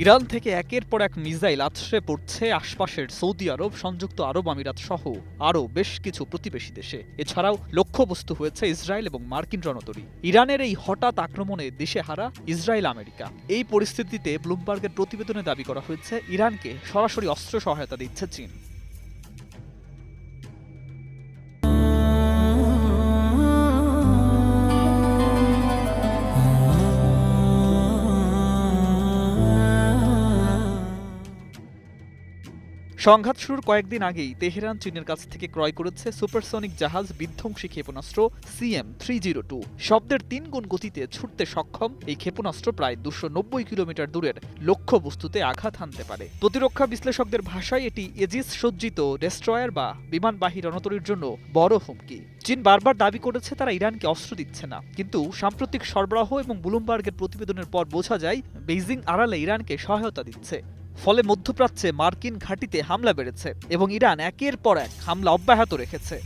Iran থেকে একের পর এক মিসাইল আছড়ে পড়ছে আশপাশের সৌদি আরব, সংযুক্ত আরব আমিরাত সহ আরও বেশ কিছু প্রতিবেশী দেশে। এছাড়াও লক্ষ্যবস্তু হয়েছে ইসরায়েল এবং মার্কিন রণতরী। ইরানের এই হঠাৎ আক্রমণে দিশেহারা ইসরায়েল, আমেরিকা। এই পরিস্থিতিতে ব্লুমবার্গের প্রতিবেদনে দাবি করা হয়েছে ইরানকে সরাসরি অস্ত্র সহায়তা দিচ্ছে চীন। সংঘাত শুরুর কয়েকদিন আগেই তেহরান চীনের কাছ থেকে ক্রয় করেছে সুপারসনিক জাহাজ বিধ্বংসী ক্ষেপণাস্ত্র CM-302। শব্দের ৩ গুণ গতিতে ছুটতে সক্ষম এই ক্ষেপণাস্ত্র প্রায় ২৯০ কিলোমিটার দূরের লক্ষ্যবস্তুতে আঘাত হানতে পারে। প্রতিরক্ষা বিশ্লেষকদের ভাষায় এটি এজিস সজ্জিত ডেস্ট্রয়ার বা বিমানবাহী রণতরীর জন্য বড় হুমকি। চীন বারবার দাবি করেছে তারা ইরানকে অস্ত্র দিচ্ছে না, কিন্তু সাম্প্রতিক সরবরাহ এবং ব্লুমবার্গের প্রতিবেদনের পর বোঝা যায় বেইজিং আড়ালে ইরানকে সহায়তা দিচ্ছে। ফলে মধ্যপ্রাচ্যে মার্কিন ঘাঁটিতে হামলা বেড়েছে এবং ইরান একের পর এক হামলা অব্যাহত রেখেছে।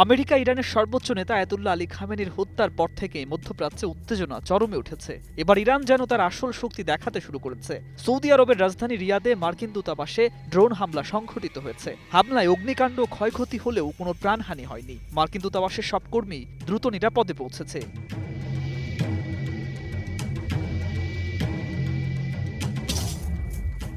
আমেরিকা ইরানের সর্বোচ্চ নেতা আয়াতুল্লাহ আলী খামেনির হত্যার পর থেকে মধ্যপ্রাচ্যে উত্তেজনা চরমে উঠেছে। এবার ইরান যেন তার আসল শক্তি দেখাতে শুরু করেছে। সৌদি আরবের রাজধানী রিয়াদে মার্কিন দূতাবাসে ড্রোন হামলা সংঘটিত হয়েছে। হামলায় অগ্নিকাণ্ড, ক্ষয়ক্ষতি হলেও কোনো প্রাণহানি হয়নি। মার্কিন দূতাবাসের সব কর্মী দ্রুত নিরাপদে পৌঁছেছে।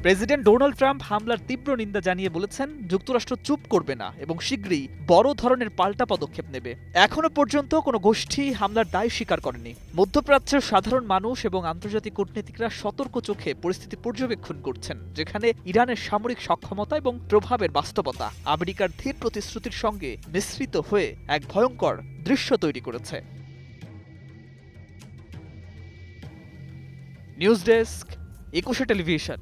প্রেসিডেন্ট ডোনাল্ড ট্রাম্প হামলার তীব্র নিন্দা জানিয়ে বলেছেন, যুক্তরাষ্ট্র চুপ করবে না এবং শীঘ্রই বড় ধরনের পাল্টা পদক্ষেপ নেবে। এখনো পর্যন্ত কোনো গোষ্ঠী হামলার দায় স্বীকার করেনি। মধ্যপ্রাচ্যের সাধারণ মানুষ এবং আন্তর্জাতিক কূটনীতিকরা সতর্ক চোখে পরিস্থিতি পর্যবেক্ষণ করছেন, যেখানে ইরানের সামরিক সক্ষমতা এবং প্রভাবের বাস্তবতা আমেরিকার ধীর প্রতিশ্রুতির সঙ্গে মিশ্রিত হয়ে এক ভয়ঙ্কর দৃশ্য তৈরি করেছে। News desk, ২১ television.